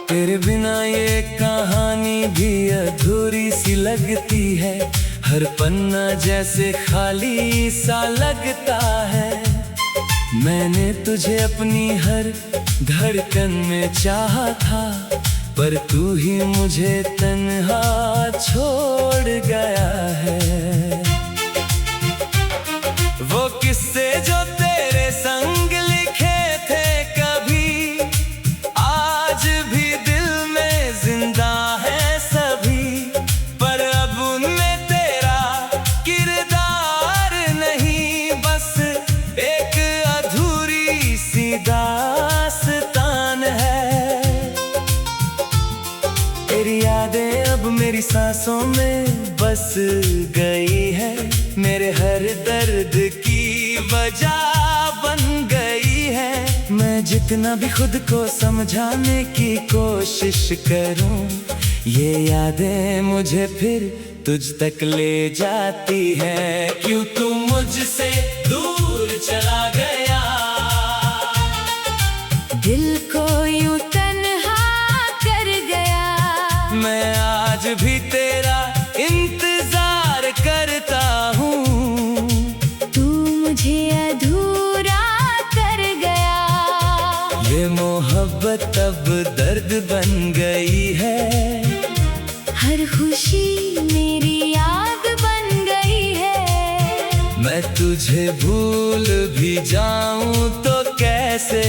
तेरे बिना ये कहानी भी अधूरी सी लगती है। हर पन्ना जैसे खाली सा लगता है। मैंने तुझे अपनी हर धड़कन में चाहा था, पर तू ही मुझे तन्हा छोड़ गया है। वो किस्से जो तेरे संग लिखे थे कभी, आज भी दिल में जिंदा है सभी। पर अब उनमें तेरा किरदार नहीं, बस एक अधूरी सी दास्तान है। तेरी यादें अब मेरी सांसों में बस गई है। मेरे हर दर्द की वजह बन गई है। मैं जितना भी खुद को समझाने की कोशिश करूं, ये यादें मुझे फिर तुझ तक ले जाती है। क्यों तू मुझसे दूर चला गया, दिल को यूं तन्हा कर गया। मैं आज भी तेरा इंतजार करता हूँ। तू मुझे अधूरा कर गया। ये मोहब्बत अब दर्द बन गई है। हर खुशी मेरी याद बन गई है। मैं तुझे भूल भी जाऊं तो कैसे,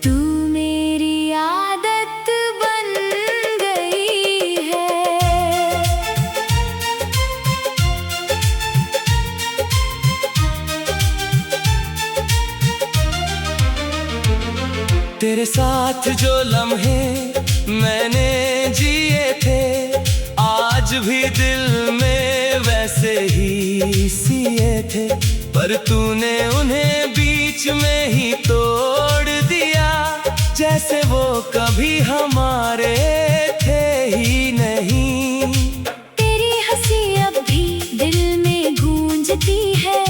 तू मेरी आदत बन गई है। तेरे साथ जो लम्हे मैंने जिए थे, आज भी दिल में वैसे ही सिए थे। पर तूने उन्हें बीच में ही तोड़ दिया, जैसे वो कभी हमारे थे ही नहीं। तेरी हंसी अब भी दिल में गूंजती है।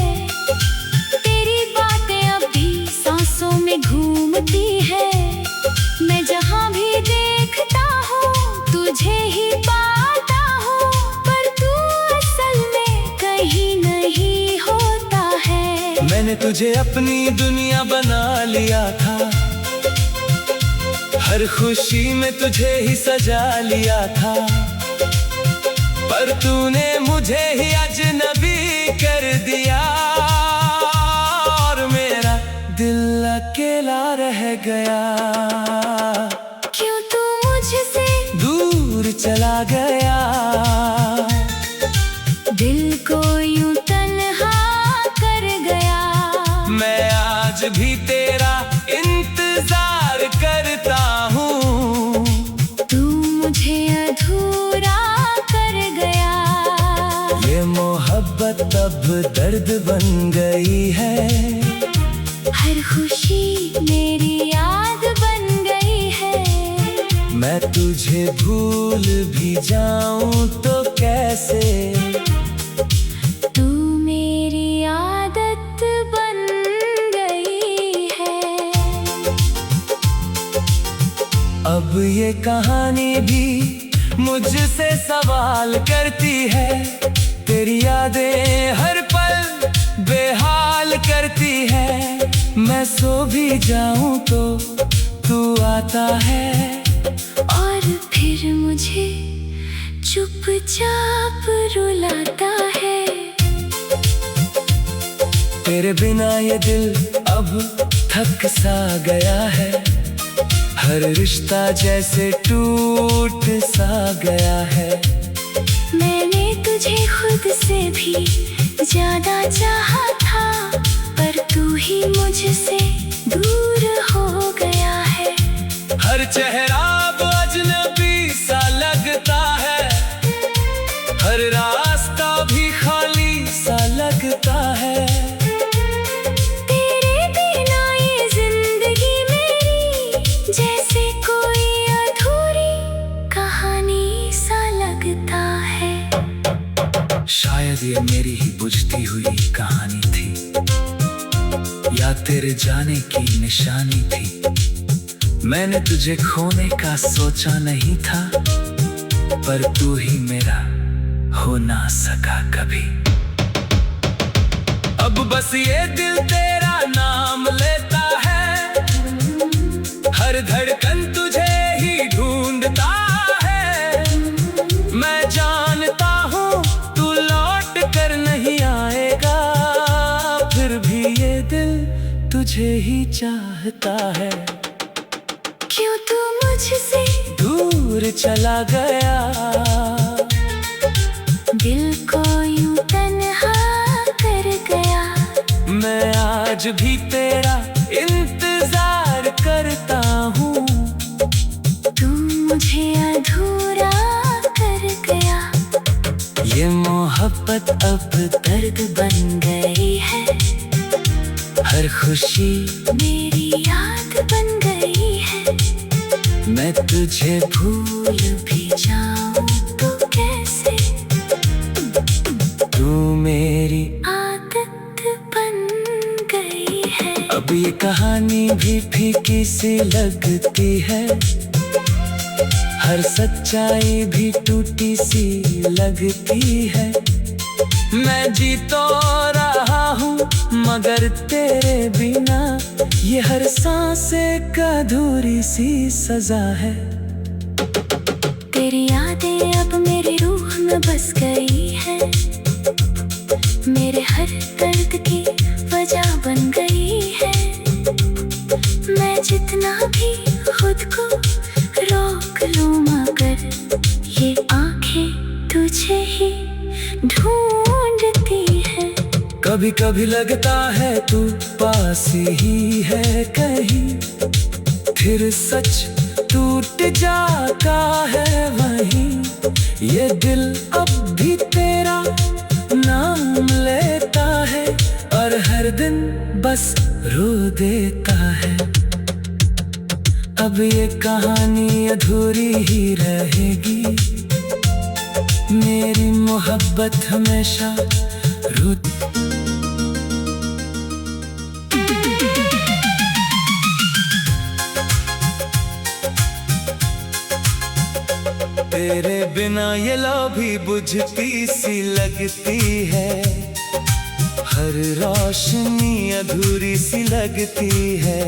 तेरी बातें अब भी सांसों में घूमती है। मैं जहाँ भी देखता हूँ तुझे ही पाता हूँ, पर तू असल में कहीं नहीं होता है। मैंने तुझे अपनी दुनिया बना लिया था, हर खुशी में तुझे ही सजा लिया था। पर तूने मुझे ही अजनबी कर दिया, और मेरा दिल अकेला रह गया। क्यों तू मुझसे दूर चला गया, दिल को यूं तन्हा कर गया। मैं आज भी तेरा इंतजार करता हूँ। तू मुझे अधूरा कर गया। ये मोहब्बत अब दर्द बन गई है। हर खुशी मेरी याद बन गई है। मैं तुझे भूल भी जाऊं तो कैसे, तू मेरी आदत बन गई है। अब ये कहानी भी मुझसे सवाल करती है। तेरी यादें हर पल बेहाल करती है। मैं सो भी जाऊं तो तू आता है, और फिर मुझे चुपचाप रुलाता है। तेरे बिना ये दिल अब थक सा गया है। हर रिश्ता जैसे टूट सा गया है। मैंने तुझे खुद से भी ज्यादा चाहा था, पर तू ही मुझसे दूर हो गया है। हर चेहरा अब अजनबी सा लगता है। हर रास्ता भी खाली सा लगता है। तेरे बिना ये जिंदगी मेरी जैसे कोई अधूरी कहानी सा लगता है। शायद ये मेरी ही बुझती हुई कहानी थी, या तेरे जाने की निशानी थी। मैंने तुझे खोने का सोचा नहीं था, पर तू ही मेरा हो ना सका कभी। अब बस ये दिल तेरा नाम लेता है, हर धड़कन तुझे ही ढूंढता है। मैं जानता हूँ तू लौट कर नहीं आएगा, फिर भी ये दिल तुझे ही चाहता है। क्यों तू मुझसे दूर चला गया, दिल को यूं तन्हा कर गया। मैं आज भी तेरा इंतजार करता हूँ, तू मुझे अधूरा कर गया। ये मोहब्बत अब दर्द बन गई है, हर खुशी मेरी याद बन गई है। मैं तुझे भूल भी जाऊं तो कैसे, तू मेरी आदत बन गई है। अब ये कहानी भी फीकी सी लगती है, हर सच्चाई भी टूटी सी लगती है। मैं जी तो रहा हूँ मगर तेरे बिना, ये हर सांस एक अधूरी सी सजा है। तेरी यादें अब मेरी रूह में बस गई है, मेरे हर दर्द की वजह बन गई है। मैं जितना भी खुद को रोक लूं मगर ये आंखें तुझे ही ढूंढती है। कभी कभी लगता है तू पास ही है कहीं, फिर सच टूट जाता है वहीं। ये दिल अब भी तेरा नाम लेता है, और हर दिन बस रो देता है। अब ये कहानी अधूरी ही रहेगी, मेरी मोहब्बत हमेशा रुत तेरे बिना ये लौ भी बुझती सी लगती है, हर रोशनी अधूरी सी लगती है।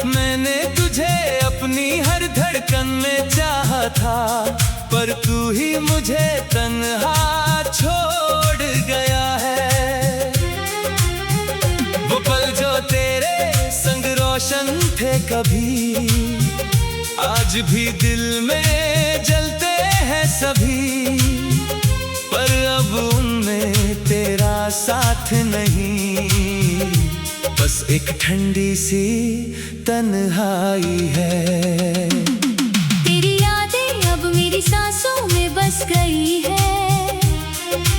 मैंने तुझे अपनी हर धड़कन में चाहा था, पर तू ही मुझे तन्हा छोड़ गया है। वो पल जो तेरे संग रोशन थे कभी, आज भी दिल में जलते हैं सभी। पर अब उनमें तेरा साथ नहीं, बस एक ठंडी सी तन्हाई है। तेरी यादें अब मेरी सांसों में बस गई है,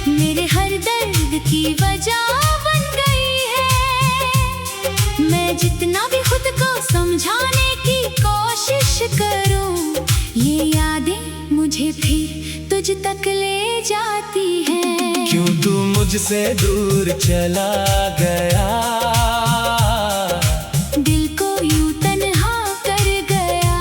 मेरे हर दर्द की वजह बन गई है। मैं जितना भी खुद को समझाने की कोशिश करूं, ये यादें मुझे फिर तुझ तक ले जाती हैं। क्यों तू मुझसे दूर चला गया, दिल को यूं तन्हा कर गया।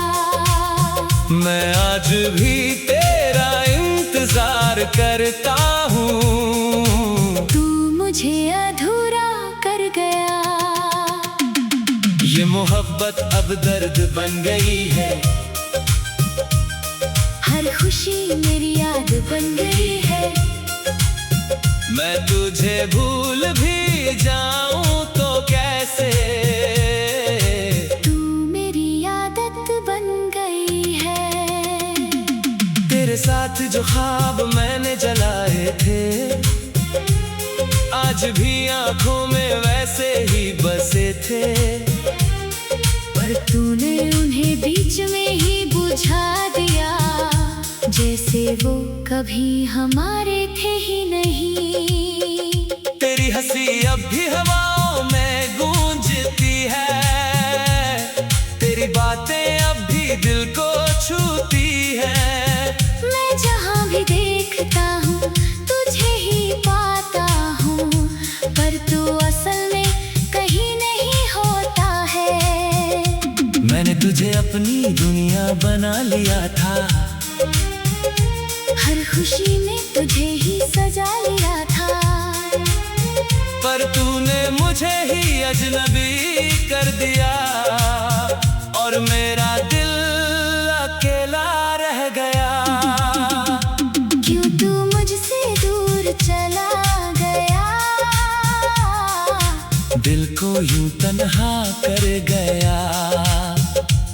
मैं आज भी तेरा इंतजार करता हूँ, तू मुझे अधूरा कर गया। ये मोहब्बत अब दर्द बन गई है, हर खुशी मेरी याद बन गई है। मैं तुझे भूल भी जाऊं तो कैसे, तू मेरी आदत बन गई है। तेरे साथ जो ख्वाब मैंने जलाए थे, आज भी आंखों में वैसे ही बसे थे। पर तूने उन्हें बीच में ही बुझा दिया, जैसे वो कभी हमारे थे ही नहीं। तेरी हंसी अब भी हवाओं में गूंजती है, तेरी बातें अब भी दिल को छूती है। मैं जहाँ भी देखता हूँ तुझे ही पाता हूँ, पर तू असल में कहीं नहीं होता है। मैंने तुझे दुनिया बना लिया था। हर खुशी में तुझे ही सजा लिया था। पर तूने मुझे ही अजनबी कर दिया और मेरा दिल अकेला रह गया। क्यों तू मुझसे दूर चला गया? दिल को यूं तन्हा कर गया।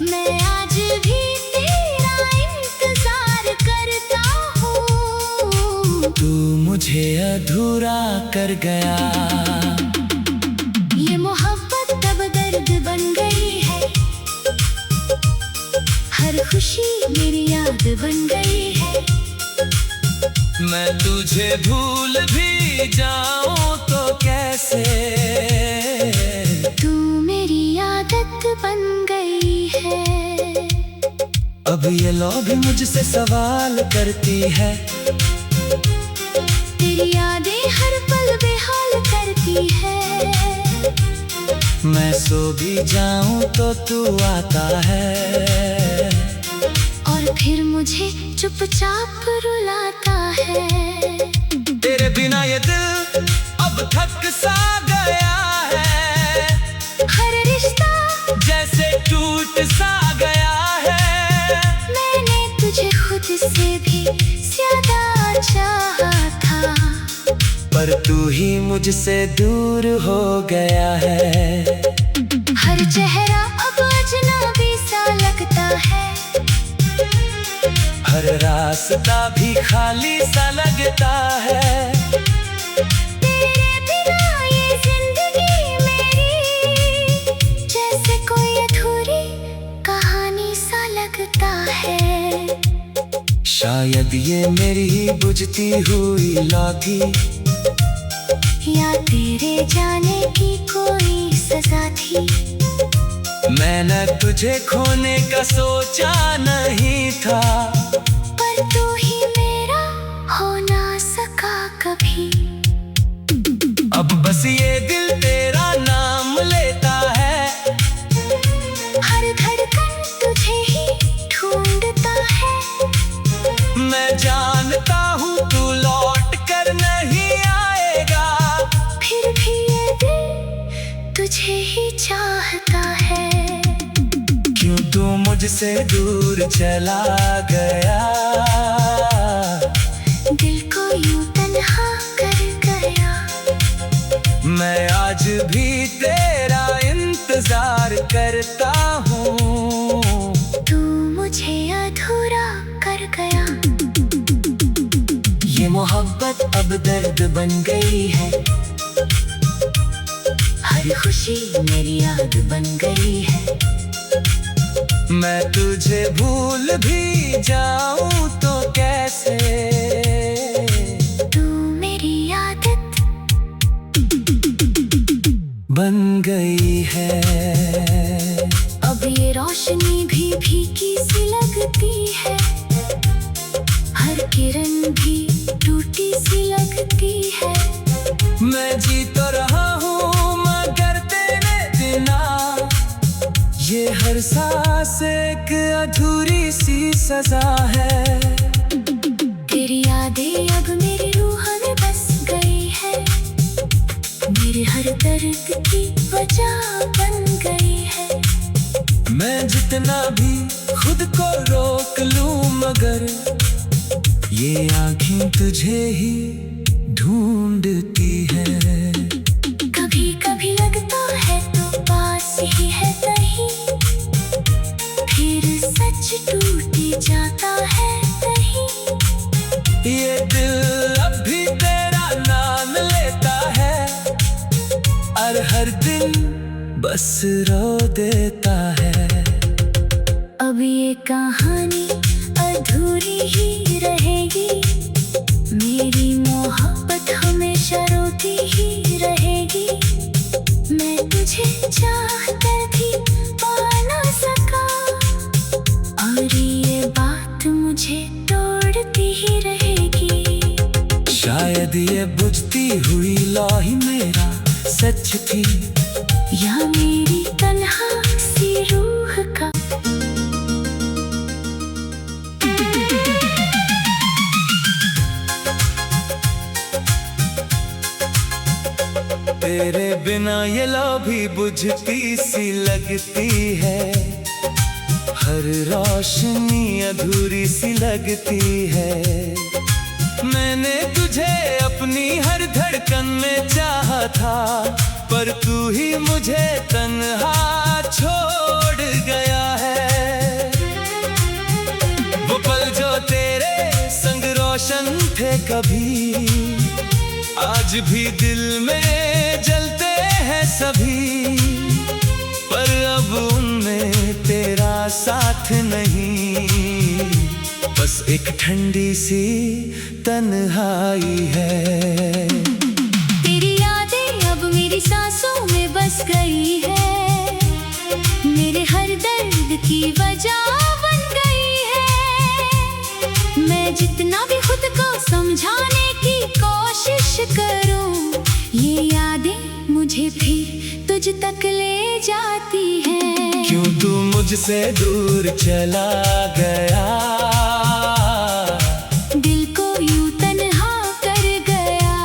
मैं आज भी तेरा इंतजार करता हूँ। तू मुझे अधूरा कर गया। ये मोहब्बत अब दर्द बन गई है। हर खुशी मेरी याद बन गई है। मैं तुझे भूल भी जाऊं तो कैसे? तू मेरी आदत बन गई है। अब ये लौ भी मुझसे सवाल करती है। तेरी यादें हर पल बेहाल करती है। मैं सो भी जाऊं तो तू आता है और फिर मुझे चुपचाप रुलाता है। तेरे बिना ये दिल अब थक सा गया है। हर रिश्ता जैसे टूट सा गया है। मैंने तुझे खुद से भी ज्यादा चाहा था। पर तू ही मुझसे दूर हो गया है। हर चेहरा अब अजनबी सा लगता है। हर रास्ता भी खाली सा लगता है। तेरे बिना ये जिंदगी मेरी जैसे कोई अधूरी कहानी सा लगता है। शायद ये मेरी बुझती हुई लौ थी, या तेरे जाने की कोई सजा थी। मैंने तुझे खोने का सोचा नहीं था। पर तू ही मेरा हो ना सका कभी। अब बस ये दिल तेरा नाम लेता है। हर धड़कन तुझे ही ढूंढता है। मैं जानता हूँ तू लौट कर नहीं आएगा। फिर भी ये दिल तुझे ही चाहता है। क्यों तू मुझसे दूर चला गया? दिल को यूं तन्हा कर गया। मैं आज भी तेरा इंतजार करता हूँ। तू मुझे अधूरा कर गया। ये मोहब्बत अब दर्द बन गई है। हर खुशी मेरी याद बन गई है। मैं तुझे भूल भी जाऊं तो कैसे? तू मेरी आदत बन गई है। अब ये रोशनी भी फीकी सी लगती है। हर किरण भी टूटी सी लगती है। मैं जी तो रहा हूँ मगर तेरे बिना ये हर सांस एक अधूरी सी सजा है। तेरी यादें अब मेरी रूह में बस गई है। मेरे हर दर्द की वजह बन गई है। मैं जितना भी खुद को रोक लूं मगर ये आँखें तुझे ही ढूंढती है। कभी कभी लगता है तो पास ही है कहीं। फिर सच टूट जाता है कहीं। ये दिल अब भी तेरा नाम लेता है और हर दिन बस रो देता है। अब ये कहानी अधूरी ही रहेगी। मेरी मोहब्बत हमेशा रोती ही रहेगी। मैं तुझे चाहकर भी पा ना सका और ये बात मुझे तोड़ती ही रहेगी। शायद ये बुझती हुई लौ ही मेरा सच थी, या मेरी तन्हा सी रूह का तेरे बिना ये लौ भी बुझती सी लगती है, हर रोशनी अधूरी सी लगती है। मैंने तुझे अपनी हर धड़कन में चाहा था, पर तू ही मुझे तन्हा छोड़ गया है। वो पल जो तेरे संग रोशन थे कभी, आज भी दिल में जलते हैं सभी, पर अब उनमें तेरा साथ नहीं, बस एक ठंडी सी तन्हाई है। तेरी यादें अब मेरी सांसों में बस गई है, मेरे हर दर्द की वजह बन गई है। मैं जितना भी खुद को समझाने की कोशिश करूं, ये यादें मुझे फिर तुझ तक ले जाती हैं। क्यों तू मुझसे दूर चला गया, दिल को यूं तन्हा कर गया।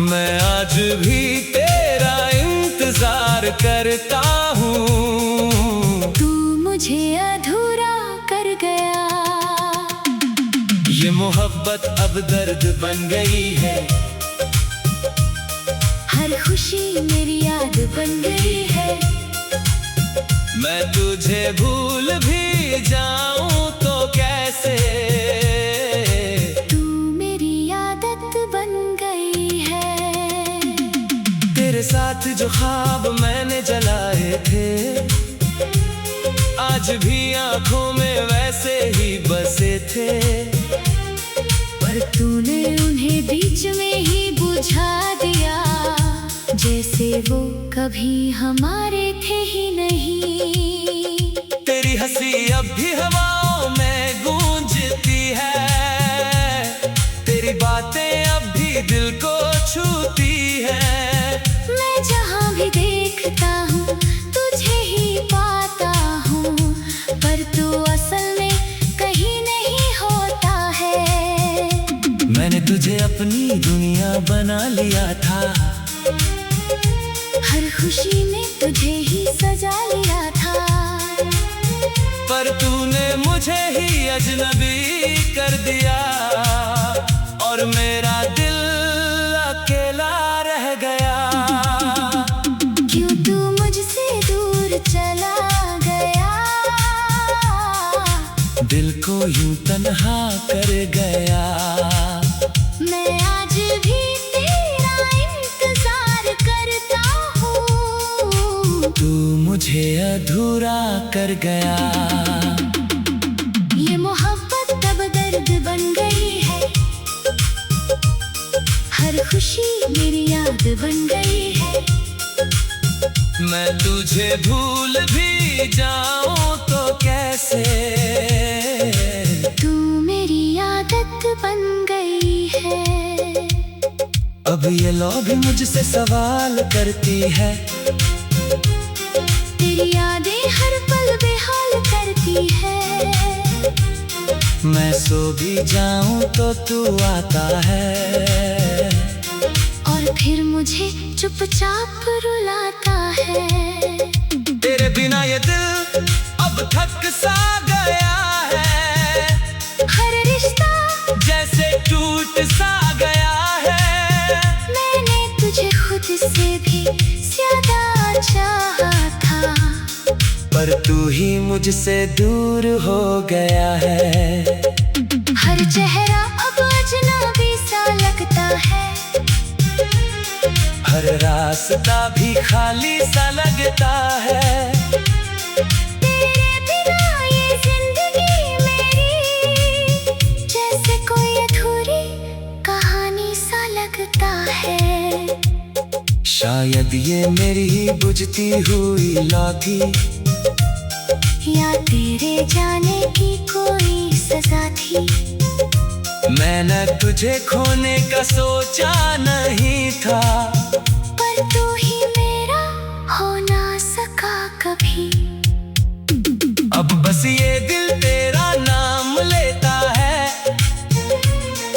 मैं आज भी तेरा इंतजार करता हूँ, तू मुझे अधूरा कर गया। ये मोहब्बत अब दर्द बन गई है, हर खुशी मेरी याद बन गई है। मैं तुझे भूल भी जाऊं तो कैसे, तू मेरी आदत बन गई है। तेरे साथ जो ख्वाब मैंने जलाए थे, आज भी आंखों में वैसे ही बसे थे, पर तूने उन्हें बीच में ही बुझा दिया, जैसे वो कभी हमारे थे ही नहीं। तेरी हंसी अब भी हवाओं में गूंजती है, तेरी बातें अब भी दिल को छूती है। मैं जहाँ भी देखता हूँ तुझे ही पाता हूँ, पर तू असल में कहीं नहीं होता है। मैंने तुझे अपनी दुनिया बना लिया था, हर खुशी में तुझे ही सजा लिया था, पर तूने मुझे ही अजनबी कर दिया, और मेरा दिल अकेला रह गया। क्यों तू मुझसे दूर चला गया, दिल को यूं तन्हा कर गया। मैं आज भी तेरा इंतजार करता हूँ, तू मुझे अधूरा कर गया। ये मोहब्बत अब दर्द बन गई है, हर खुशी मेरी याद बन गई है। मैं तुझे भूल भी जाऊं तो कैसे, तू मेरी आदत बन गई है। अब ये लौ भी मुझसे सवाल करती है, तेरी यादें हर पल बेहाल करती है। मैं सो भी जाऊं तो तू आता है, और फिर मुझे चुपचाप रुलाता है। तेरे बिना ये दिल अब थक सा गया है, हर रिश्ता जैसे टूट सा गया है। मैंने तुझे खुद से भी ज्यादा चाहा था, पर तू ही मुझसे दूर हो गया है। हर चेहरा अब अजनबी सा लगता है, हर रास्ता भी खाली सा लगता है। तेरे बिना ये जिंदगी मेरी जैसे कोई अधूरी कहानी सा लगता है। शायद ये मेरी ही बुझती हुई लौ थी, या तेरे जाने की कोई सजा थी। मैंने तुझे खोने का सोचा नहीं था, पर तू ही मेरा हो ना सका कभी। अब बस ये दिल तेरा नाम लेता है,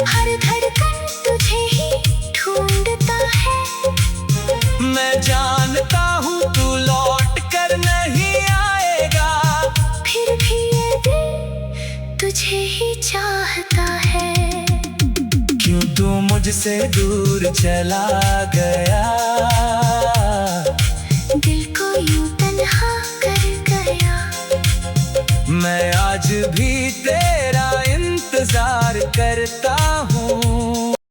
हर धड़कन तुझे ही ढूंढता है। मैं जानता हूँ तू लौट कर नहीं आएगा, फिर भी ये दिल तुझे ही चाहता है। क्यों तू मुझसे दूर चला गया, दिल को यूं तन्हा कर गया। मैं आज भी तेरा इंतजार करता हूँ।